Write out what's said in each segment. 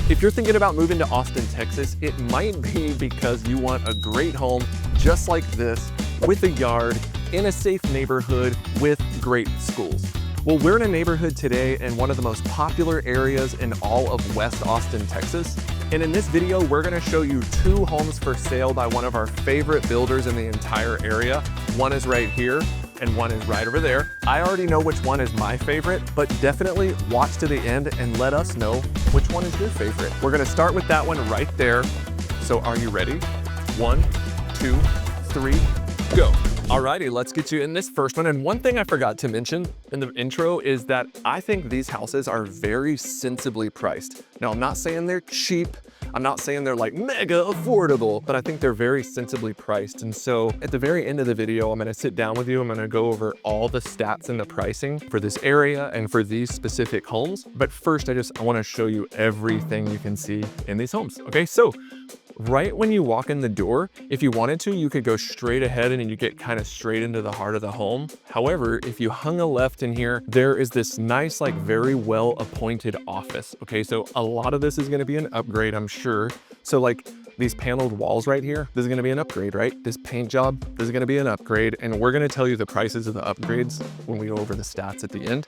If you're thinking about moving to Austin, Texas, it might be because you want a great home just like this, with a yard, in a safe neighborhood, with great schools. Well, we're in a neighborhood today in one of the most popular areas in all of West Austin, Texas. And in this video, we're gonna show you 2 homes for sale by one of our favorite builders in the entire area. One is right here, and one is right over there. I already know which one is my favorite, but definitely watch to the end and let us know which one is your favorite. We're gonna start with that one right there. So are you ready? 1, 2, 3, go. Alrighty, let's get you in this first one. And one thing I forgot to mention in the intro is that I think these houses are very sensibly priced. Now, I'm not saying they're cheap. I'm not saying they're like mega affordable, but I think they're very sensibly priced. And so at the very end of the video, I'm gonna sit down with you. I'm gonna go over all the stats and the pricing for this area and for these specific homes. But first, I wanna show you everything you can see in these homes. Okay, so right when you walk in the door, if you wanted to, you could go straight ahead and you get kind of straight into the heart of the home. However, if you hung a left in here, there is this nice, like very well appointed office. Okay, so a lot of this is gonna be an upgrade, I'm sure. So like these paneled walls right here, this is gonna be an upgrade, right? This paint job, this is gonna be an upgrade. And we're gonna tell you the prices of the upgrades when we go over the stats at the end.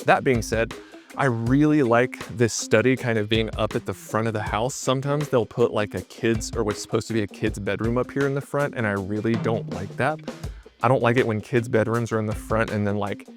That being said, I really like this study kind of being up at the front of the house. Sometimes they'll put like a kid's or what's supposed to be a kid's bedroom up here in the front, and I really don't like that. I don't like it when kids' bedrooms are in the front and then like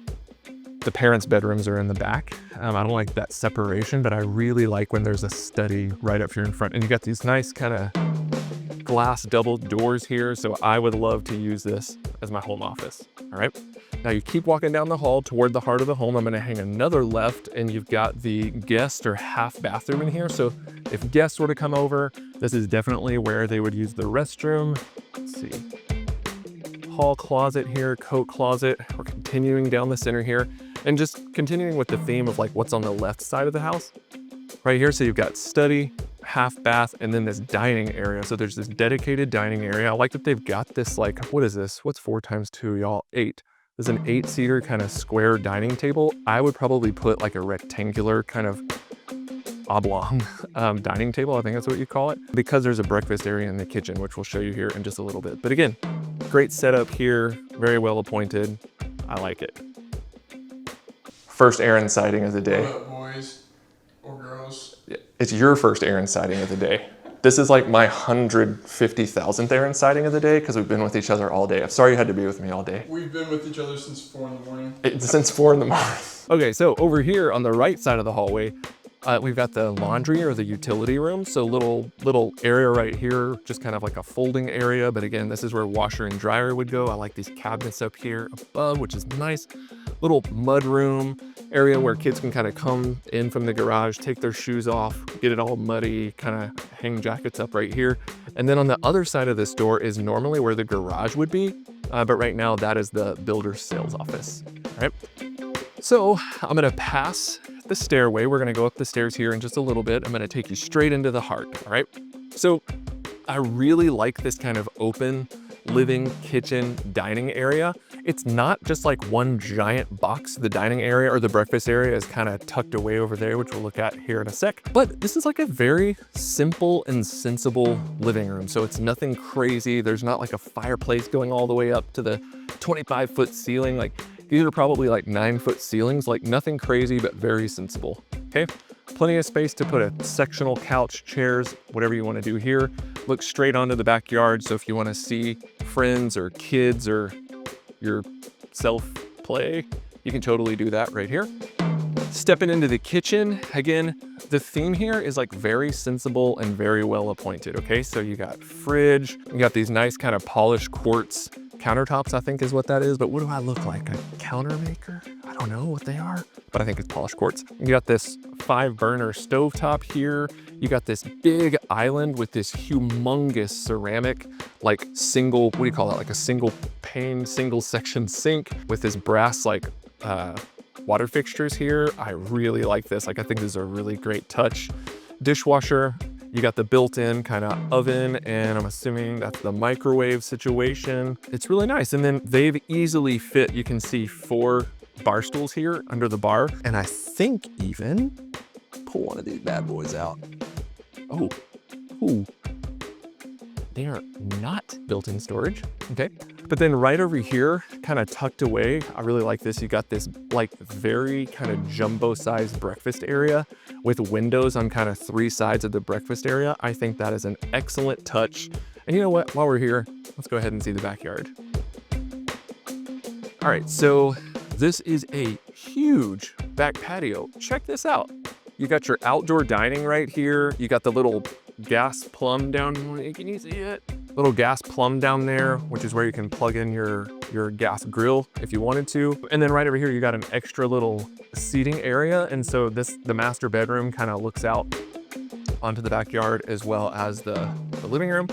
the parents' bedrooms are in the back. I don't like that separation, but I really like when there's a study right up here in front. And you got these nice kind of glass double doors here. So I would love to use this as my home office, all right? Now you keep walking down the hall toward the heart of the home. I'm gonna hang another left and you've got the guest or half bathroom in here. So if guests were to come over, this is definitely where they would use the restroom. Let's see, hall closet here, coat closet. We're continuing down the center here and just continuing with the theme of like what's on the left side of the house. Right here, so you've got study, half bath, and then this dining area. So there's this dedicated dining area. I like that they've got this like, what is this? What's 4 times 2, y'all? 8. There's an 8-seater kind of square dining table. I would probably put like a rectangular kind of oblong dining table. I think that's what you call it, because there's a breakfast area in the kitchen, which we'll show you here in just a little bit. But again, great setup here, very well appointed. I like it. First Aaron sighting of the day. What up, boys or girls? It's your first Aaron sighting of the day. This is like my 150,000th Aaron sighting of the day because we've been with each other all day. I'm sorry you had to be with me all day. We've been with each other since 4 in the morning. Since 4 in the morning. Okay, so over here on the right side of the hallway, we've got the laundry or the utility room. So little area right here, just kind of like a folding area. But again, this is where washer and dryer would go. I like these cabinets up here above, which is nice. Little mud room area where kids can kind of come in from the garage, take their shoes off, get it all muddy, kind of hang jackets up right here. And then on the other side of this door is normally where the garage would be. But right now that is the builder's sales office, all right? So I'm gonna pass the stairway. We're gonna go up the stairs here in just a little bit. I'm gonna take you straight into the heart, all right? So I really like this kind of open living, kitchen, dining area. It's not just like one giant box. The dining area or the breakfast area is kind of tucked away over there, which we'll look at here in a sec. But this is like a very simple and sensible living room. So it's nothing crazy. There's not like a fireplace going all the way up to the 25-foot ceiling. Like these are probably like 9-foot ceilings, like nothing crazy, but very sensible, okay? Plenty of space to put a sectional couch, chairs, whatever you want to do here. Look straight onto the backyard. So if you want to see friends or kids or yourself play, you can totally do that right here. Stepping into the kitchen, again, the theme here is like very sensible and very well appointed, okay? So you got fridge, you got these nice kind of polished quartz countertops, I think is what that is, but what do I look like? A counter maker? I don't know what they are, but I think it's polished quartz. You got this 5-burner stovetop here. You got this big island with this humongous ceramic, like single, what do you call that? Like a single pane, single section sink with this brass like water fixtures here. I really like this. Like I think this is a really great touch. Dishwasher. You got the built-in kind of oven, and I'm assuming that's the microwave situation. It's really nice. And then they've easily fit, you can see 4 bar stools here under the bar. And I think even pull one of these bad boys out. Oh, ooh, they are not built-in storage, okay? But then right over here, kind of tucked away, I really like this. You got this like very kind of jumbo-sized breakfast area with windows on kind of 3 sides of the breakfast area. I think that is an excellent touch. And you know what, while we're here, let's go ahead and see the backyard. All right, so this is a huge back patio. Check this out. You got your outdoor dining right here. You got the little gas plumb down, can you see it? Little gas plumb down there, which is where you can plug in your gas grill if you wanted to. And then right over here, you got an extra little seating area. And so the master bedroom kind of looks out onto the backyard as well as the living room.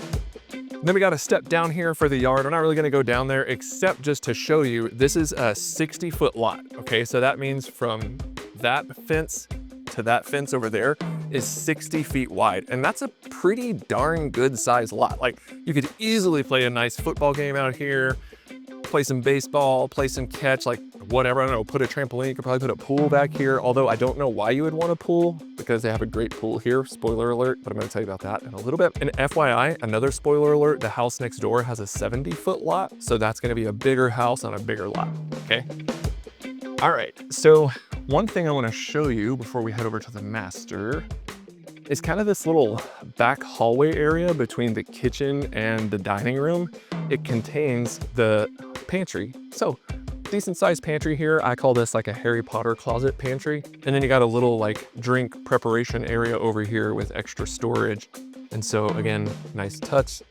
Then we got a step down here for the yard. We're not really gonna go down there except just to show you, this is a 60-foot lot, okay? So that means from that fence to that fence over there is 60 feet wide. And that's a pretty darn good sized lot. Like you could easily play a nice football game out here, play some baseball, play some catch, like whatever, I don't know, put a trampoline, you could probably put a pool back here. Although I don't know why you would want a pool because they have a great pool here, spoiler alert, but I'm gonna tell you about that in a little bit. And FYI, another spoiler alert, the house next door has a 70-foot lot. So that's gonna be a bigger house on a bigger lot, okay? All right, so one thing I wanna show you before we head over to the master is kind of this little back hallway area between the kitchen and the dining room. It contains the pantry. So decent sized pantry here. I call this like a Harry Potter closet pantry. And then you got a little like drink preparation area over here with extra storage. And so again, nice touch.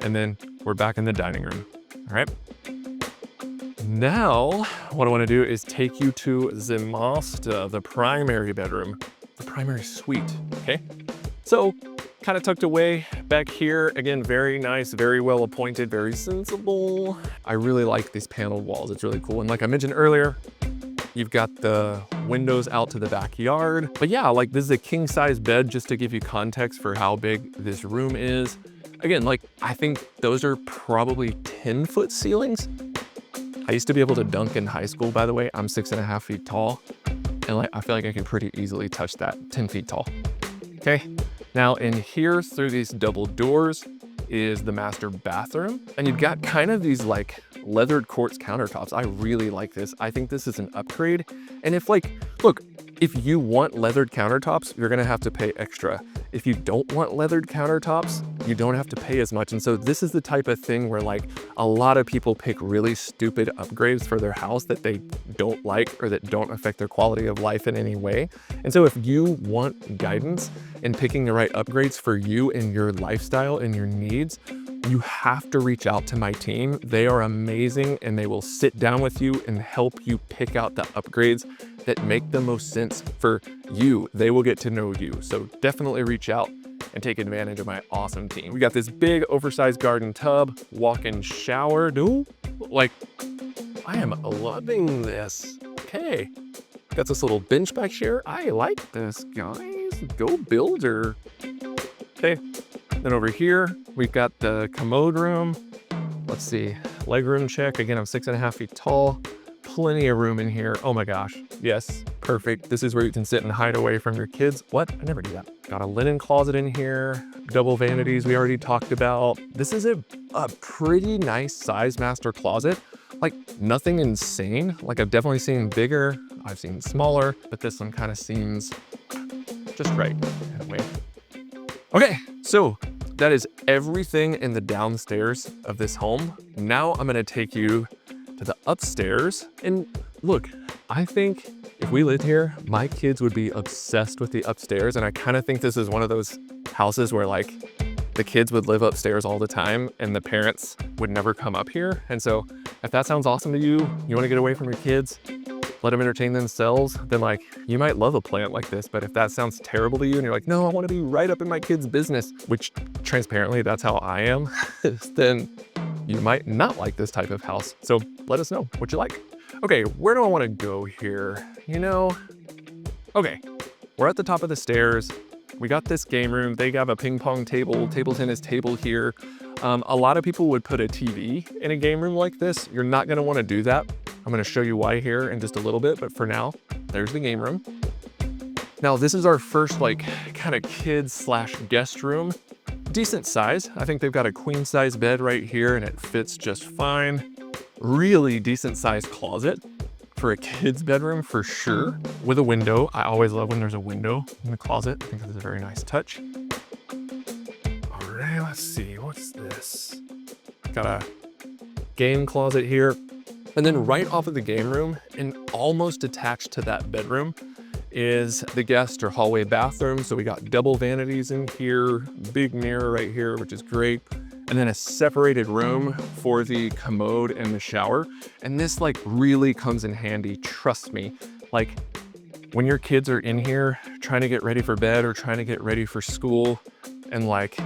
And then we're back in the dining room, all right? Now, what I wanna do is take you to the master, the primary bedroom, the primary suite, okay? So kind of tucked away back here. Again, very nice, very well appointed, very sensible. I really like these paneled walls. It's really cool. And like I mentioned earlier, you've got the windows out to the backyard. But yeah, like this is a king size bed just to give you context for how big this room is. Again, like I think those are probably 10-foot ceilings. I used to be able to dunk in high school, by the way. I'm 6.5 feet tall. And like, I feel like I can pretty easily touch that 10 feet tall. Okay. Now in here through these double doors is the master bathroom. And you've got kind of these like leathered quartz countertops. I really like this. I think this is an upgrade. And if like, look, if you want leathered countertops, you're gonna have to pay extra. If you don't want leathered countertops, you don't have to pay as much. And so this is the type of thing where like a lot of people pick really stupid upgrades for their house that they don't like or that don't affect their quality of life in any way. And so if you want guidance in picking the right upgrades for you and your lifestyle and your needs, you have to reach out to my team. They are amazing and they will sit down with you and help you pick out the upgrades that make the most sense for you. They will get to know you. So definitely reach out and take advantage of my awesome team. We got this big oversized garden tub, walk-in shower. Dude, like, I am loving this. Okay, got this little bench back here. I like this, guys. Go builder. Okay, then over here, we've got the commode room. Let's see, leg room check. Again, I'm 6.5 feet tall. Plenty of room in here. Oh my gosh. Yes, perfect. This is where you can sit and hide away from your kids. What? I never do that. Got a linen closet in here. Double vanities we already talked about. This is a pretty nice size master closet. Like nothing insane. Like I've definitely seen bigger. I've seen smaller, but this one kind of seems just right in a way. Okay, so that is everything in the downstairs of this home. Now I'm gonna take you to the upstairs. And look, I think if we lived here, my kids would be obsessed with the upstairs. And I kind of think this is one of those houses where like the kids would live upstairs all the time and the parents would never come up here. And so if that sounds awesome to you, you want to get away from your kids, let them entertain themselves, then like you might love a plant like this. But if that sounds terrible to you and you're like, no, I want to be right up in my kids' business, which transparently that's how I am, then you might not like this type of house. So let us know what you like. Okay, where do I want to go here? You know, okay, we're at the top of the stairs. We got this game room. They have a ping pong table, table tennis table here. A lot of people would put a TV in a game room like this. You're not gonna wanna do that. I'm gonna show you why here in just a little bit, but for now, there's the game room. Now this is our first like kind of kids / guest room. Decent size. I think they've got a queen size bed right here and it fits just fine. Really decent sized closet for a kid's bedroom for sure. With a window. I always love when there's a window in the closet. I think that's a very nice touch. All right, let's see, what's this? Got a game closet here. And then right off of the game room and almost attached to that bedroom is the guest or hallway bathroom. So we got double vanities in here, big mirror right here, which is great. And then a separated room for the commode and the shower. And this like really comes in handy, trust me. Like when your kids are in here trying to get ready for bed or trying to get ready for school and like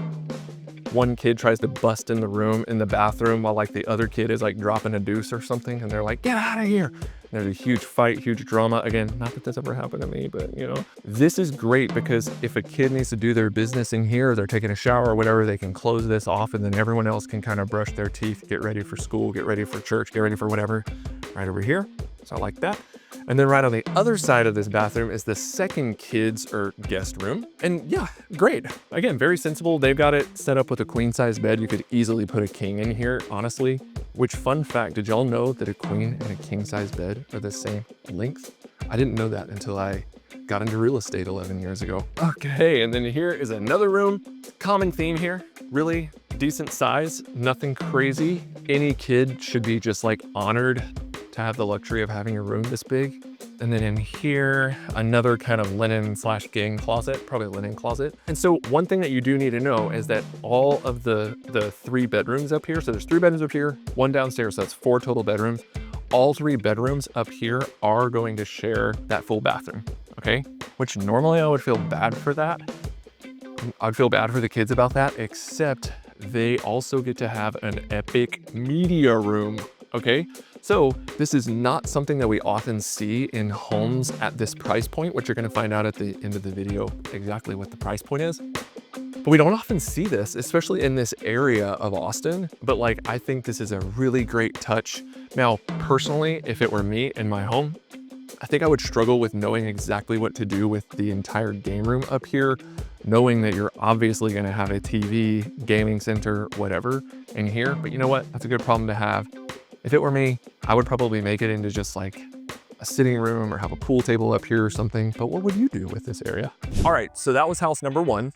one kid tries to bust in the room in the bathroom while like the other kid is like dropping a deuce or something and they're like, get out of here. And there's a huge fight, huge drama. Again, not that this ever happened to me, but you know, this is great because if a kid needs to do their business in here, they're taking a shower or whatever, they can close this off and then everyone else can kind of brush their teeth, get ready for school, get ready for church, get ready for whatever, right over here. So I like that. And then right on the other side of this bathroom is the second kids or guest room. And yeah, great. Again, very sensible. They've got it set up with a queen size bed. You could easily put a king in here, honestly. Which fun fact, did y'all know that a queen and a king size bed are the same length? I didn't know that until I got into real estate 11 years ago. Okay, and then here is another room. Common theme here, really decent size, nothing crazy. Any kid should be just like honored to have the luxury of having a room this big. And then in here, another kind of linen / gang closet, probably linen closet. And so one thing that you do need to know is that all of the 3 bedrooms up here, so there's 3 bedrooms up here, 1 downstairs, so that's 4 total bedrooms. All 3 bedrooms up here are going to share that full bathroom, okay? Which normally I would feel bad for that. I'd feel bad for the kids about that, except they also get to have an epic media room, okay? So this is not something that we often see in homes at this price point, which you're gonna find out at the end of the video exactly what the price point is. But we don't often see this, especially in this area of Austin. But like, I think this is a really great touch. Now, personally, if it were me in my home, I think I would struggle with knowing exactly what to do with the entire game room up here, knowing that you're obviously gonna have a TV, gaming center, whatever in here. But you know what? That's a good problem to have. If it were me, I would probably make it into just like a sitting room or have a pool table up here or something. But what would you do with this area? All right, so that was house number 1.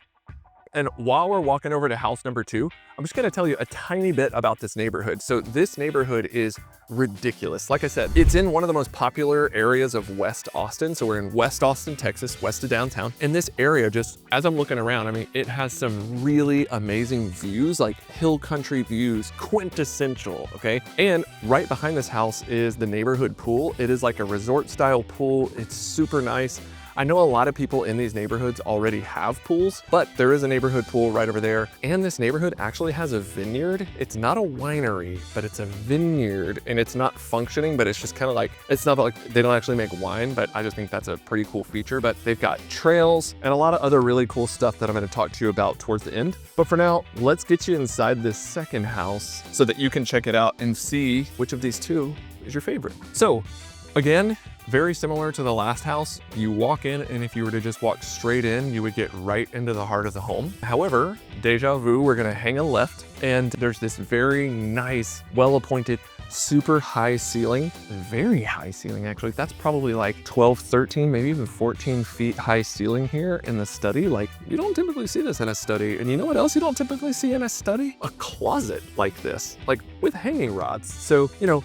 And while we're walking over to house number 2, I'm just gonna tell you a tiny bit about this neighborhood. So this neighborhood is ridiculous. Like I said, it's in one of the most popular areas of West Austin. So we're in West Austin, Texas, west of downtown. And this area, just as I'm looking around, I mean, it has some really amazing views, like hill country views, quintessential, okay? And right behind this house is the neighborhood pool. It is like a resort style pool. It's super nice. I know a lot of people in these neighborhoods already have pools, but there is a neighborhood pool right over there. And this neighborhood actually has a vineyard. It's not a winery, but it's a vineyard, and it's not functioning, but it's just kind of like, it's not like they don't actually make wine, but I just think that's a pretty cool feature. But they've got trails and a lot of other really cool stuff that I'm going to talk to you about towards the end. But for now, let's get you inside this second house so that you can check it out and see which of these 2 is your favorite. So again, very similar to the last house. You walk in, and if you were to just walk straight in, you would get right into the heart of the home. However, deja vu, we're gonna hang a left, and there's this very nice, well-appointed, super high ceiling, very high ceiling actually. That's probably like 12, 13, maybe even 14 feet high ceiling here in the study. Like, you don't typically see this in a study. And you know what else you don't typically see in a study? A closet like this, like with hanging rods. So, you know,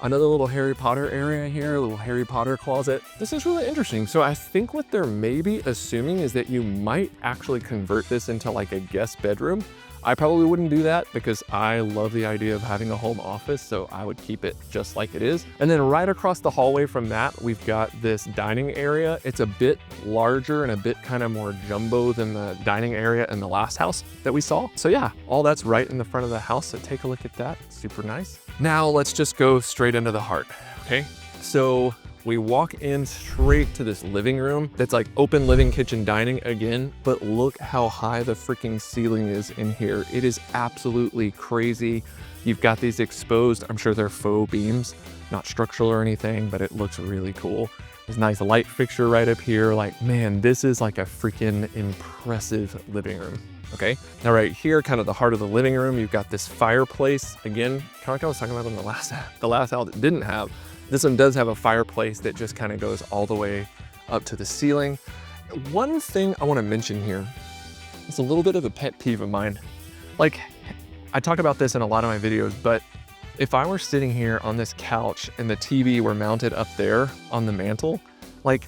another little Harry Potter area here, a little Harry Potter closet. This is really interesting. So I think what they're maybe assuming is that you might actually convert this into like a guest bedroom. I probably wouldn't do that because I love the idea of having a home office, so I would keep it just like it is. And then right across the hallway from that, we've got this dining area. It's a bit larger and a bit kind of more jumbo than the dining area in the last house that we saw. So yeah, all that's right in the front of the house, so take a look at that. Super nice. Now let's just go straight into the heart, okay? So we walk in straight to this living room that's like open living, kitchen, dining again, but look how high the freaking ceiling is in here. It is absolutely crazy. You've got these exposed, I'm sure they're faux beams, not structural or anything, but it looks really cool. There's a nice light fixture right up here. Like, man, this is like a freaking impressive living room. Okay, now right here, kind of the heart of the living room, you've got this fireplace. Again, kind of like I was talking about in the last house that didn't have. This one does have a fireplace that just kind of goes all the way up to the ceiling. One thing I want to mention here, it's a little bit of a pet peeve of mine. Like, I talk about this in a lot of my videos, but if I were sitting here on this couch and the TV were mounted up there on the mantle, like,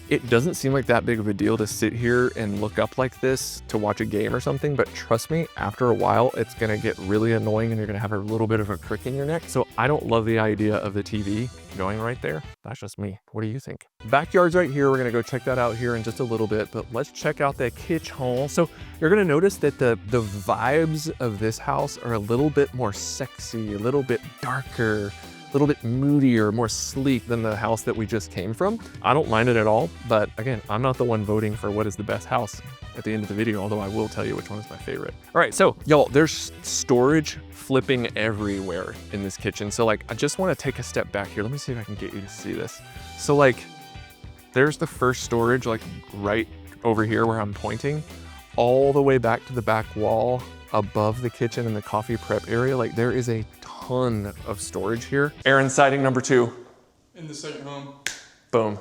it doesn't seem like that big of a deal to sit here and look up like this to watch a game or something, but trust me, after a while, it's gonna get really annoying and you're gonna have a little bit of a crick in your neck. So I don't love the idea of the TV going right there. That's just me. What do you think? Backyard's right here. We're gonna go check that out here in just a little bit, but let's check out the kitchen. So you're gonna notice that the vibes of this house are a little bit more sexy, a little bit darker, a little bit moodier, more sleek than the house that we just came from. I don't mind it at all, but again, I'm not the one voting for what is the best house at the end of the video, although I will tell you which one is my favorite. All right, so y'all, there's storage flipping everywhere in this kitchen. So like, I just wanna take a step back here. Let me see if I can get you to see this. So like, there's the first storage, like right over here where I'm pointing, all the way back to the back wall above the kitchen and the coffee prep area. Like, there is a ton of storage here. Aaron, sighting number 2. In the second home. Boom.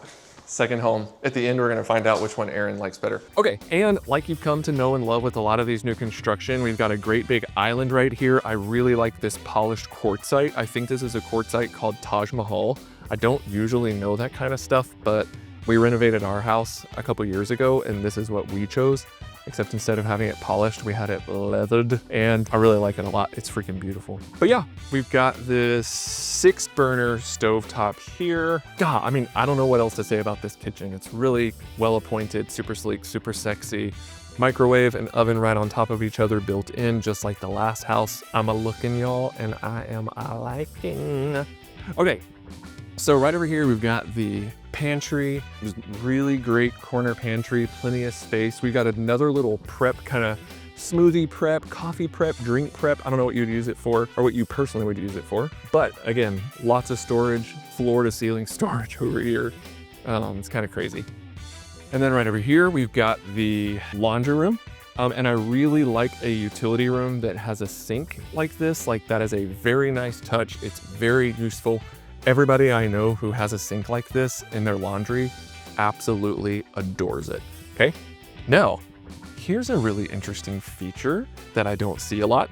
Second home. At the end, we're gonna find out which one Aaron likes better. Okay, and like you've come to know and love with a lot of these new construction, we've got a great big island right here. I really like this polished quartzite. I think this is a quartzite called Taj Mahal. I don't usually know that kind of stuff, but we renovated our house a couple years ago and this is what we chose. Except instead of having it polished, we had it leathered, and I really like it a lot. It's freaking beautiful. But yeah, we've got this 6-burner stovetop here. God, I mean, I don't know what else to say about this kitchen. It's really well appointed, super sleek, super sexy. Microwave and oven right on top of each other built in, just like the last house. I'm a-looking, y'all, and I am a-liking. Okay, so right over here, we've got the pantry. This really great corner pantry, plenty of space. We got another little prep, kind of smoothie prep, coffee prep, drink prep. I don't know what you'd use it for or what you personally would use it for. But again, lots of storage, floor to ceiling storage over here. It's kind of crazy. And then right over here, we've got the laundry room. And I really like a utility room that has a sink like this. Like, that is a very nice touch. It's very useful. Everybody I know who has a sink like this in their laundry absolutely adores it, okay? Now, here's a really interesting feature that I don't see a lot.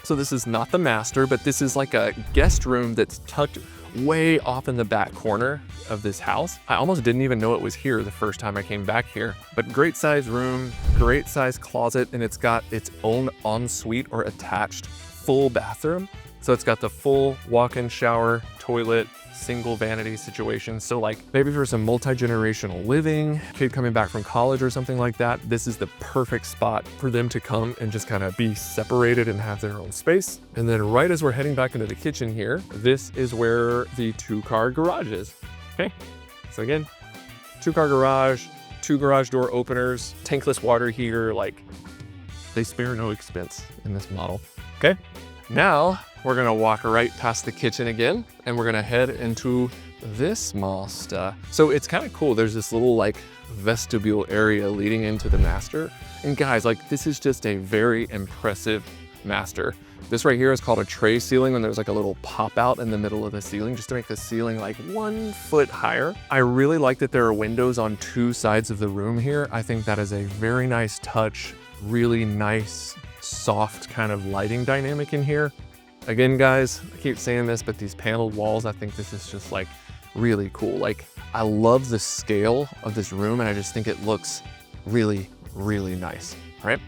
So this is not the master, but this is like a guest room that's tucked way off in the back corner of this house. I almost didn't even know it was here the first time I came back here, but great size room, great size closet, and it's got its own ensuite or attached full bathroom. So it's got the full walk-in shower, toilet, single vanity situation. So like, maybe for some multi-generational living, kid coming back from college or something like that, this is the perfect spot for them to come and just kind of be separated and have their own space. And then right as we're heading back into the kitchen here, this is where the 2-car garage is, okay? So again, 2-car garage, 2 garage door openers, tankless water here, like, they spare no expense in this model, okay? Now, we're gonna walk right past the kitchen again, and we're gonna head into this master. So it's kind of cool. There's this little like vestibule area leading into the master. And guys, like, this is just a very impressive master. This right here is called a tray ceiling, and there's like a little pop out in the middle of the ceiling just to make the ceiling like 1 foot higher. I really like that there are windows on 2 sides of the room here. I think that is a very nice touch, really nice, soft kind of lighting dynamic in here. Again, guys, I keep saying this, but these paneled walls, I think this is just like really cool. Like, I love the scale of this room, and I just think it looks really, really nice, all right?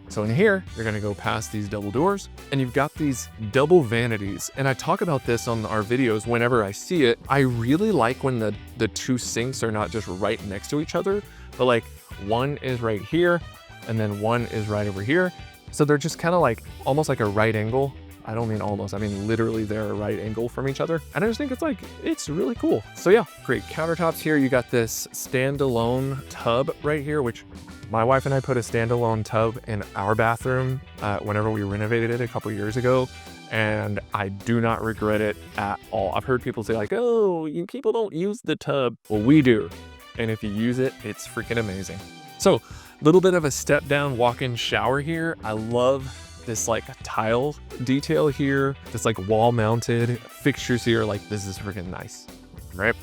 So in here, you're gonna go past these double doors, and you've got these double vanities. And I talk about this on our videos whenever I see it. I really like when the 2 sinks are not just right next to each other, but like one is right here, and then one is right over here. So they're just kind of like, almost like a right angle. I don't mean almost, I mean literally they're a right angle from each other. And I just think it's like, it's really cool. So yeah, great countertops here. You got this standalone tub right here, which my wife and I put a standalone tub in our bathroom whenever we renovated it a couple years ago. and I do not regret it at all. I've heard people say like, oh, people don't use the tub. Well, we do. And if you use it, it's freaking amazing. So a little bit of a step down walk-in shower here. I love this like tile detail here, this like wall mounted fixtures here. Like this is freaking nice, right?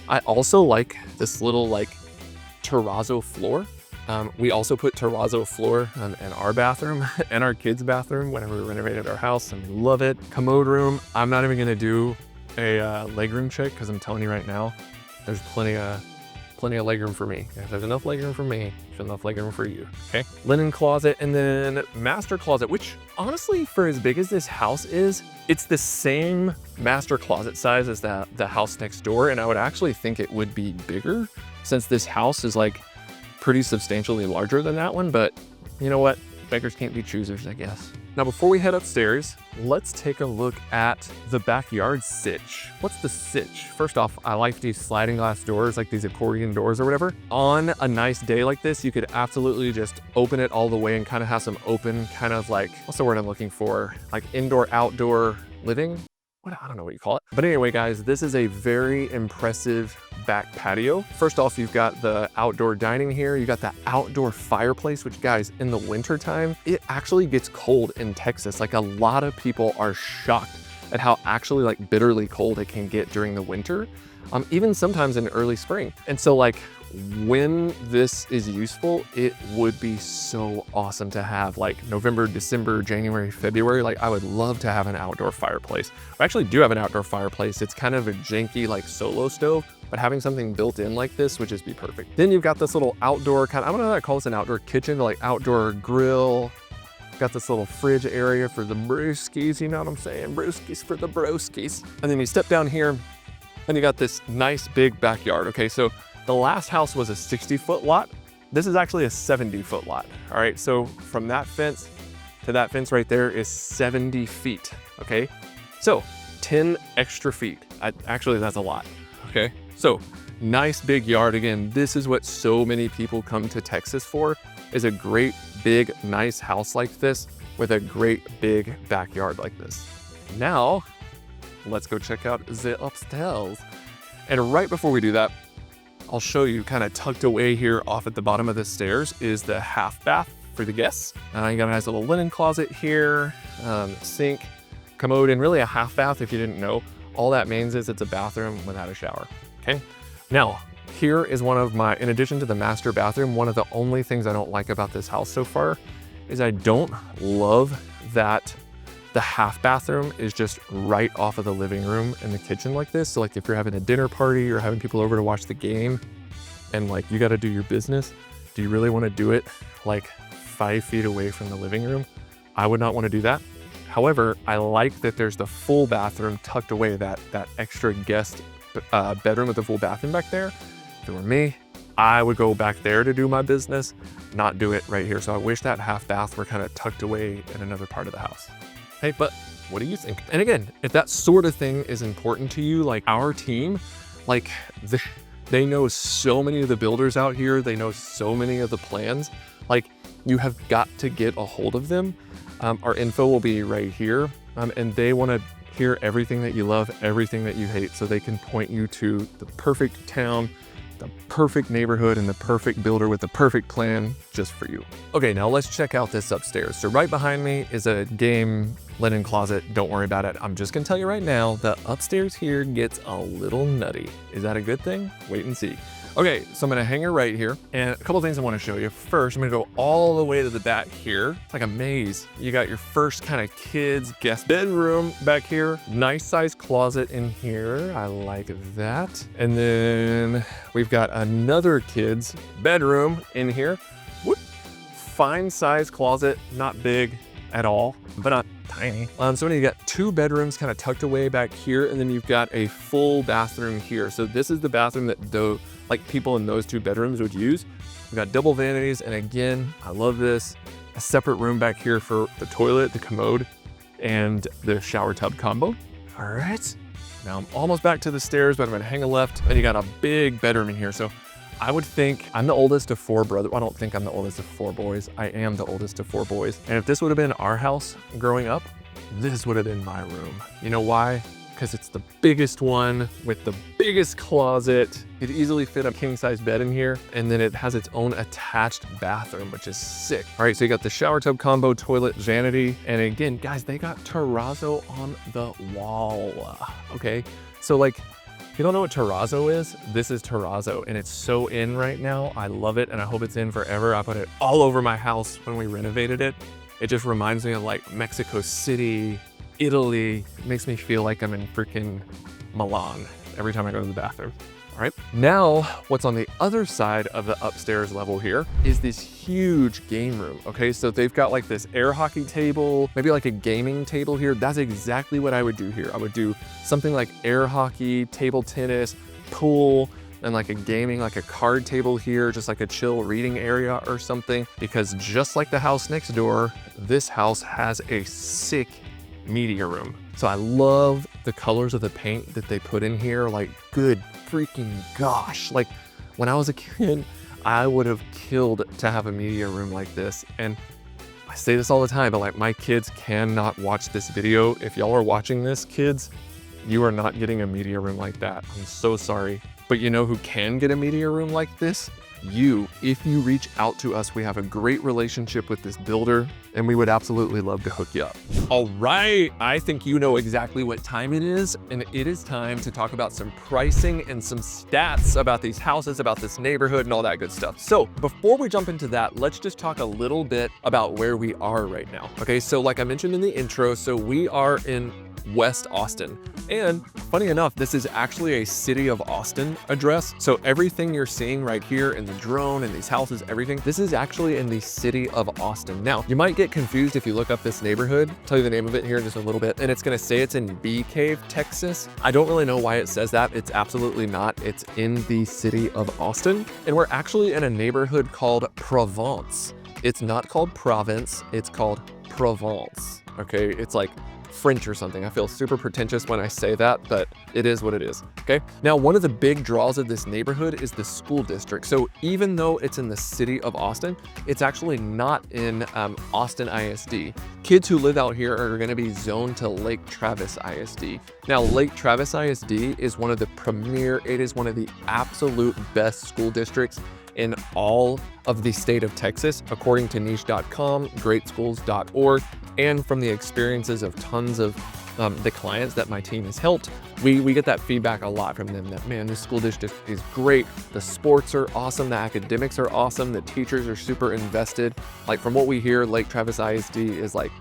I also like this little like terrazzo floor. We also put terrazzo floor in our bathroom and our kids' bathroom whenever we renovated our house, and we love it. Commode room, I'm not even gonna do a legroom check because I'm telling you right now, there's plenty of legroom for me. If there's enough legroom for me, there's enough legroom for you, okay? Linen closet, and then master closet, which honestly, for as big as this house is, it's the same master closet size as the house next door, and I would actually think it would be bigger since this house is like pretty substantially larger than that one, but you know what? Beggars can't be choosers, I guess. Now, before we head upstairs, let's take a look at the backyard sitch. What's the sitch? First off, I like these sliding glass doors, like these accordion doors or whatever. On a nice day like this, you could absolutely just open it all the way and kind of have some open kind of like, what's the word I'm looking for? Like indoor, outdoor living? I don't know what you call it. But anyway, guys, this is a very impressive back patio. First off, you've got the outdoor dining here. You got the outdoor fireplace, which guys, in the winter time, it actually gets cold in Texas. Like a lot of people are shocked at how actually like bitterly cold it can get during the winter, even sometimes in early spring. And so like when this is useful, it would be so awesome to have like November, December, January, February. Like I would love to have an outdoor fireplace. I actually do have an outdoor fireplace. It's kind of a janky like solo stove, but having something built in like this would just be perfect. Then you've got this little outdoor kind of, I don't know how to call this an outdoor kitchen, like outdoor grill. Got this little fridge area for the brewskis, you know what I'm saying? Brewskis for the broskis. And then you step down here and you got this nice big backyard. Okay, so the last house was a 60-foot lot. This is actually a 70-foot lot. All right, so from that fence to that fence right there is 70 feet, okay? So 10 extra feet. Actually, that's a lot, okay? So nice big yard. Again, this is what so many people come to Texas for, is a great, big, nice house like this with a great big backyard like this. Now, let's go check out the upstairs. And right before we do that, I'll show you kind of tucked away here off at the bottom of the stairs is the half bath for the guests. You got a nice little linen closet here, sink, commode, and really a half bath if you didn't know. All that means is it's a bathroom without a shower, okay? Now, here is one of my, in addition to the master bathroom, one of the only things I don't like about this house so far is I don't love that the half bathroom is just right off of the living room and the kitchen like this. So like if you're having a dinner party or having people over to watch the game and like you got to do your business, do you really want to do it like 5 feet away from the living room? I would not want to do that. However, I like that there's the full bathroom tucked away, that extra guest bedroom with the full bathroom back there. If it were me, I would go back there to do my business, not do it right here. So I wish that half bath were kind of tucked away in another part of the house. Hey, but what do you think? And again, if that sort of thing is important to you, like our team, like they know so many of the builders out here, they know so many of the plans, like you have got to get a hold of them. Our info will be right here, and they want to hear everything that you love, everything that you hate, so they can point you to the perfect town, the perfect neighborhood, and the perfect builder with the perfect plan just for you. Okay, now let's check out this upstairs. So right behind me is a game linen closet. Don't worry about it. I'm just gonna tell you right now, the upstairs here gets a little nutty. Is that a good thing? Wait and see. Okay, so I'm gonna hang her right here, and a couple things I wanna show you. First, I'm gonna go all the way to the back here. It's like a maze. You got your first kind of kids guest bedroom back here. Nice size closet in here. I like that. And then we've got another kids bedroom in here. Whoop. Fine size closet, not big at all, but not tiny. So you got 2 bedrooms kind of tucked away back here, and then you've got a full bathroom here. So this is the bathroom that like people in those 2 bedrooms would use. We've got double vanities, and again, I love this. A separate room back here for the toilet, the commode, and the shower tub combo. All right, now I'm almost back to the stairs, but I'm gonna hang a left, and you got a big bedroom in here. So I would think I'm the oldest of 4 brothers. I don't think I'm the oldest of 4 boys. I am the oldest of 4 boys. And if this would have been our house growing up, this would have been my room. You know why? Because it's the biggest one with the biggest closet. It easily fit a king-size bed in here, and then it has its own attached bathroom, which is sick. All right, so you got the shower tub combo, toilet, vanity, and again, guys, they got terrazzo on the wall, okay? So like, if you don't know what terrazzo is, this is terrazzo, and it's so in right now. I love it, and I hope it's in forever. I put it all over my house when we renovated it. It just reminds me of like Mexico City, Italy. It makes me feel like I'm in freaking Milan every time I go to the bathroom. All right, now what's on the other side of the upstairs level here is this huge game room. Okay, so they've got like this air hockey table, maybe like a gaming table here. That's exactly what I would do here. I would do something like air hockey, table tennis, pool, and like a gaming, like a card table here, just like a chill reading area or something. Because just like the house next door, this house has a sick media room. So I love the colors of the paint that they put in here. Like, good freaking gosh. Like, when I was a kid, I would have killed to have a media room like this. And I say this all the time, but like, my kids cannot watch this video. If y'all are watching this, kids, you are not getting a media room like that. I'm so sorry. But you know who can get a media room like this? You. If you reach out to us, we have a great relationship with this builder, and we would absolutely love to hook you up. All right, I think you know exactly what time it is, and it is time to talk about some pricing and some stats about these houses, about this neighborhood, and all that good stuff. So before we jump into that, let's just talk a little bit about where we are right now. Okay, so like I mentioned in the intro, so we are in West Austin. And funny enough, this is actually a City of Austin address. So everything you're seeing right here in the drone and these houses, everything, this is actually in the City of Austin. Now, you might get confused if you look up this neighborhood. I'll tell you the name of it here in just a little bit. And it's gonna say it's in Bee Cave, Texas. I don't really know why it says that. It's absolutely not. It's in the City of Austin. And we're actually in a neighborhood called Provence. It's not called Province, it's called Provence. Okay, it's like French or something. I feel super pretentious when I say that, but it is what it is, okay? Now, one of the big draws of this neighborhood is the school district. So even though it's in the City of Austin, it's actually not in Austin ISD. Kids who live out here are gonna be zoned to Lake Travis ISD. Now, Lake Travis ISD is one of the premier, it is one of the absolute best school districts in all of the state of Texas, according to niche.com, greatschools.org, and from the experiences of tons of the clients that my team has helped, we get that feedback a lot from them that, man, this school district is great. The sports are awesome. The academics are awesome. The teachers are super invested. Like, from what we hear, Lake Travis ISD is like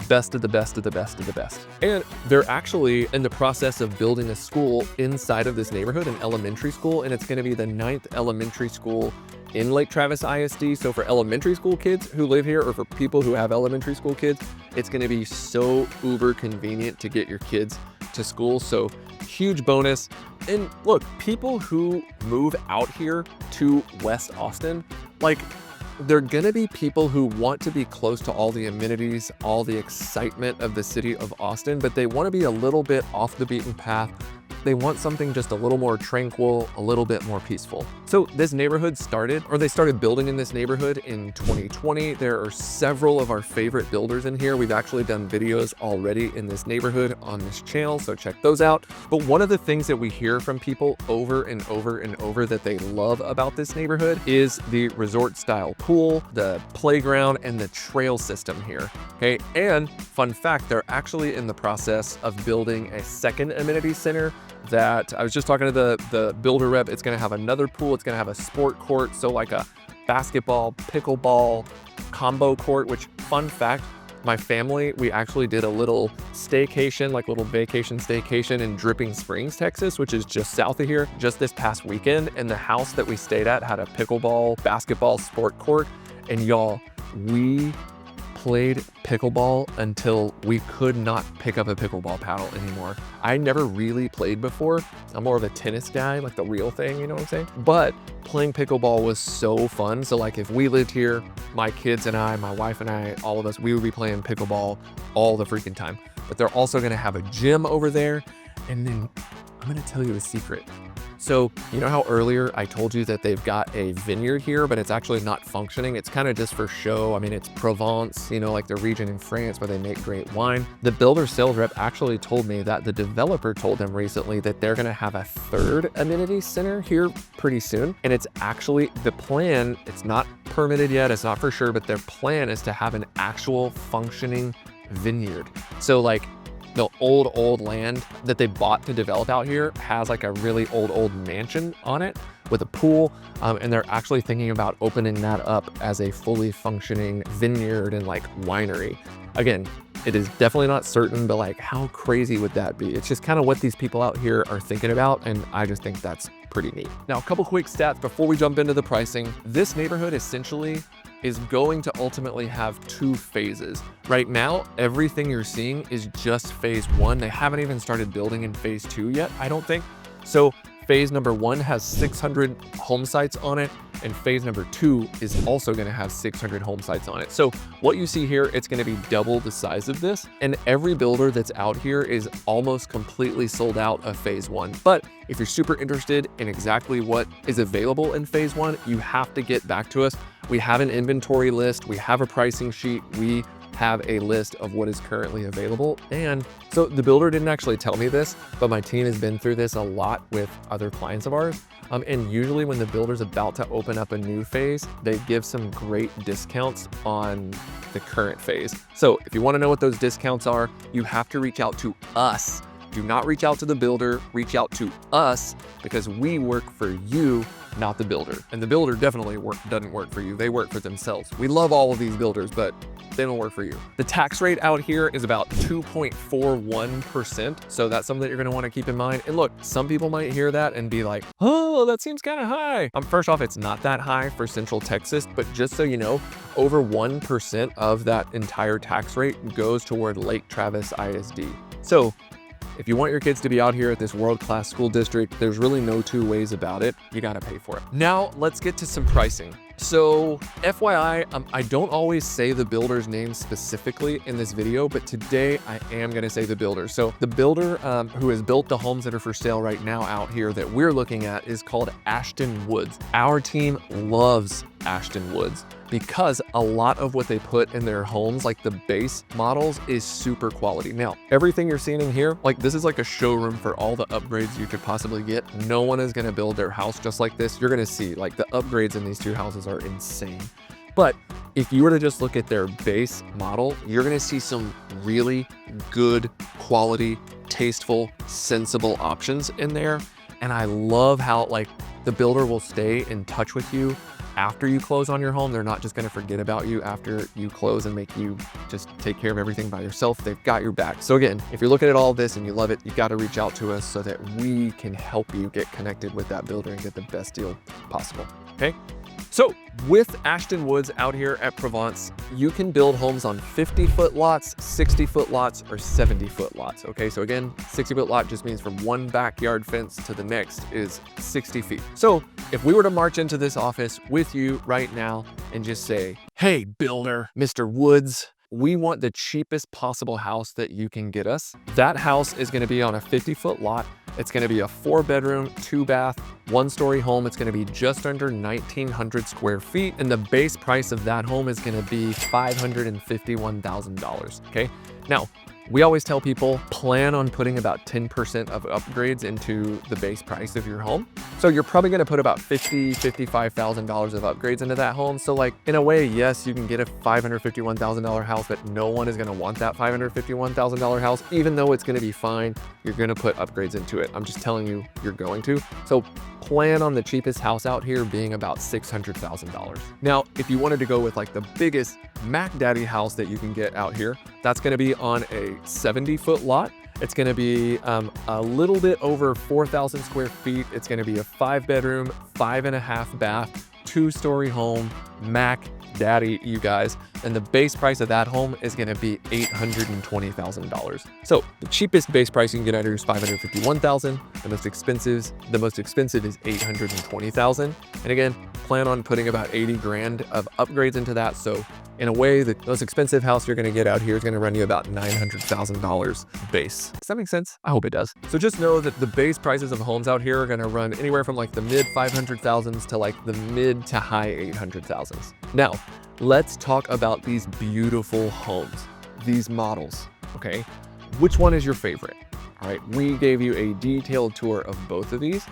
best of the best of the best of the best. And they're actually in the process of building a school inside of this neighborhood, an elementary school, and it's going to be the 9th elementary school in Lake Travis ISD. So for elementary school kids who live here, or for people who have elementary school kids, it's going to be so uber convenient to get your kids to school. So huge bonus. And look, people who move out here to West Austin, like, they're gonna be people who want to be close to all the amenities, all the excitement of the City of Austin, but they want to be a little bit off the beaten path. They want something just a little more tranquil, a little bit more peaceful. So this neighborhood started, or they started building in this neighborhood in 2020. There are several of our favorite builders in here. We've actually done videos already in this neighborhood on this channel, so check those out. But one of the things that we hear from people over and over and over that they love about this neighborhood is the resort style pool, the playground, and the trail system here. Okay, and fun fact, they're actually in the process of building a second amenity center that I was just talking to the builder rep. It's going to have another pool. It's going to have a sport court. So like a basketball, pickleball combo court, which, fun fact, my family, we actually did a little staycation, like little vacation staycation in Dripping Springs, Texas, which is just south of here, just this past weekend. And the house that we stayed at had a pickleball, basketball, sport court. And y'all, we played pickleball until we could not pick up a pickleball paddle anymore. I never really played before. I'm more of a tennis guy, like the real thing, you know what I'm saying? But playing pickleball was so fun. So like, if we lived here, my kids and I, my wife and I, all of us, we would be playing pickleball all the freaking time. But they're also gonna have a gym over there. And then I'm gonna tell you a secret. So you know how earlier I told you that they've got a vineyard here, but it's actually not functioning. It's kind of just for show. I mean, it's Provence, you know, like the region in France where they make great wine. The builder sales rep actually told me that the developer told them recently that they're gonna have a third amenity center here pretty soon. And it's actually the plan, it's not permitted yet, it's not for sure, but their plan is to have an actual functioning vineyard. So like the old land that they bought to develop out here has like a really old mansion on it with a pool. And they're actually thinking about opening that up as a fully functioning vineyard and like winery. Again, it is definitely not certain, but like how crazy would that be? It's just kind of what these people out here are thinking about. And I just think that's pretty neat. Now, a couple quick stats before we jump into the pricing. This neighborhood essentially is going to ultimately have 2 phases. Right now, everything you're seeing is just phase 1. They haven't even started building in phase 2 yet, I don't think. So phase number 1 has 600 home sites on it, and phase number 2 is also gonna have 600 home sites on it. So what you see here, it's gonna be double the size of this, and every builder that's out here is almost completely sold out of phase 1. But if you're super interested in exactly what is available in phase 1, you have to get back to us. We have an inventory list, we have a pricing sheet, we have a list of what is currently available. And so the builder didn't actually tell me this, but my team has been through this a lot with other clients of ours. And usually when the builder's about to open up a new phase, they give some great discounts on the current phase. So if you want to know what those discounts are, you have to reach out to us. Do not reach out to the builder, reach out to us, because we work for you, not the builder. And the builder definitely doesn't work for you. They work for themselves. We love all of these builders, but they don't work for you. The tax rate out here is about 2.41%. So that's something that you're gonna wanna keep in mind. And look, some people might hear that and be like, oh, that seems kind of high. First off, it's not that high for Central Texas, but just so you know, over 1% of that entire tax rate goes toward Lake Travis ISD. So if you want your kids to be out here at this world-class school district, there's really no 2 ways about it. You gotta pay for it. Now, let's get to some pricing. So FYI, I don't always say the builder's name specifically in this video, but today I am gonna say the builder. So the builder who has built the homes that are for sale right now out here that we're looking at is called Ashton Woods. Our team loves Ashton Woods because a lot of what they put in their homes, like the base models, is super quality. Now, everything you're seeing in here, like this is like a showroom for all the upgrades you could possibly get. No one is gonna build their house just like this. You're gonna see like the upgrades in these 2 houses are insane. But if you were to just look at their base model, you're gonna see some really good quality, tasteful, sensible options in there. And I love how like the builder will stay in touch with you after you close on your home. They're not just gonna forget about you after you close and make you just take care of everything by yourself. They've got your back. So again, if you're looking at all of this and you love it, you gotta reach out to us so that we can help you get connected with that builder and get the best deal possible, okay? So with Ashton Woods out here at Provence, you can build homes on 50-foot lots, 60-foot lots, or 70-foot lots. Okay, so again, 60-foot lot just means from one backyard fence to the next is 60 feet. So if we were to march into this office with you right now and just say, hey, builder, Mr. Woods, we want the cheapest possible house that you can get us. That house is gonna be on a 50-foot lot. It's gonna be a 4-bedroom, 2-bath, 1-story home. It's gonna be just under 1,900 square feet. And the base price of that home is gonna be $551,000, okay? Now, we always tell people, plan on putting about 10% of upgrades into the base price of your home. So you're probably gonna put about $55,000 of upgrades into that home. So like, in a way, yes, you can get a $551,000 house, but no one is gonna want that $551,000 house, even though it's gonna be fine. You're gonna put upgrades into it. I'm just telling you, you're going to. So plan on the cheapest house out here being about $600,000. Now, if you wanted to go with like the biggest Mac Daddy house that you can get out here, that's gonna be on a 70-foot lot. It's gonna be a little bit over 4,000 square feet. It's gonna be a 5-bedroom, 5.5 bath, 2-story home, Mac Daddy, you guys. And the base price of that home is gonna be $820,000. So the cheapest base price you can get out here is $551,000. The most expensive is $820,000. And again, plan on putting about 80 grand of upgrades into that. So In a way, the most expensive house you're gonna get out here is gonna run you about $900,000 base. Does that make sense? I hope it does. So just know that the base prices of homes out here are gonna run anywhere from like the mid 500,000s to like the mid to high 800,000s. Now, let's talk about these beautiful homes, these models, okay? Which one is your favorite? All right, we gave you a detailed tour of both of these.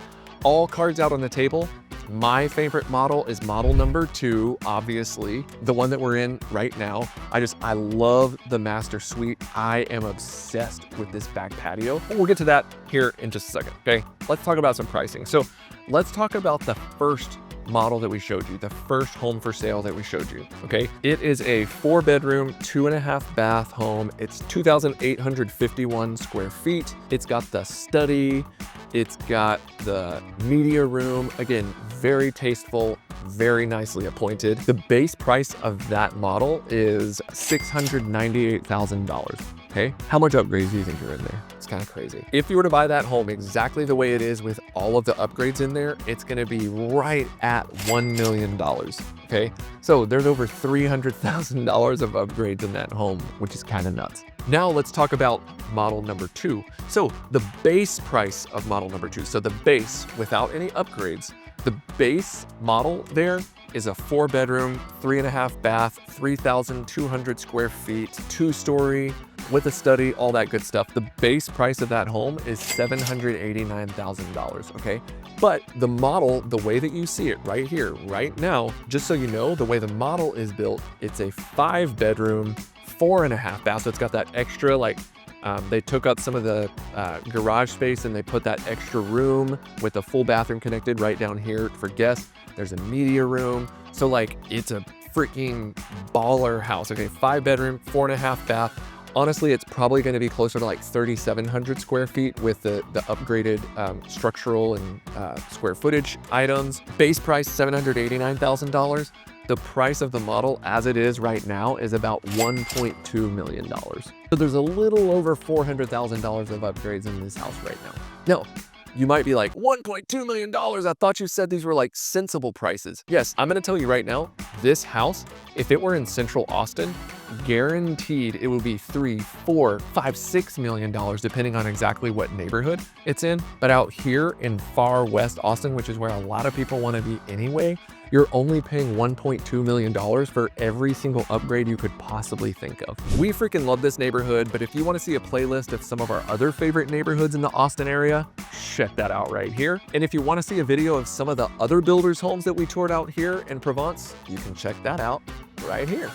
All cards out on the table. My favorite model is model number 2, obviously, the one that we're in right now. I love the master suite. I am obsessed with this back patio. We'll get to that here in just a second, okay? Let's talk about some pricing. So let's talk about the first model that we showed you, the first home for sale that we showed you, okay? It is a 4-bedroom, 2.5 bath home. It's 2,851 square feet. It's got the study, it's got the media room. Again, very tasteful, very nicely appointed. The base price of that model is $698,000. Okay, how much upgrades do you think are in there? It's kind of crazy. If you were to buy that home exactly the way it is with all of the upgrades in there, it's gonna be right at $1 million, okay? So there's over $300,000 of upgrades in that home, which is kind of nuts. Now let's talk about model number 2. So the base price of model number 2, so the base without any upgrades, the base model there is a 4-bedroom, 3.5 bath, 3,200 square feet, 2-story, with a study, all that good stuff. The base price of that home is $789,000, okay? But the model, the way that you see it right here, right now, just so you know, the way the model is built, it's a 5-bedroom, 4.5 bath. So it's got that extra, like, they took out some of the garage space and they put that extra room with a full bathroom connected right down here for guests. There's a media room. So like, it's a freaking baller house. Okay, 5-bedroom, 4.5 bath. Honestly, it's probably going to be closer to like 3,700 square feet with the upgraded structural and square footage items. Base price, $789,000. The price of the model as it is right now is about $1.2 million. So there's a little over $400,000 of upgrades in this house right now. Now, you might be like, $1.2 million? I thought you said these were like sensible prices. Yes, I'm gonna tell you right now, this house, if it were in Central Austin, guaranteed it would be $3, $4, $5, $6 million, depending on exactly what neighborhood it's in. But out here in far West Austin, which is where a lot of people wanna be anyway, you're only paying $1.2 million for every single upgrade you could possibly think of. We freaking love this neighborhood, but if you want to see a playlist of some of our other favorite neighborhoods in the Austin area, check that out right here. And if you want to see a video of some of the other builders' homes that we toured out here in Provence, you can check that out right here.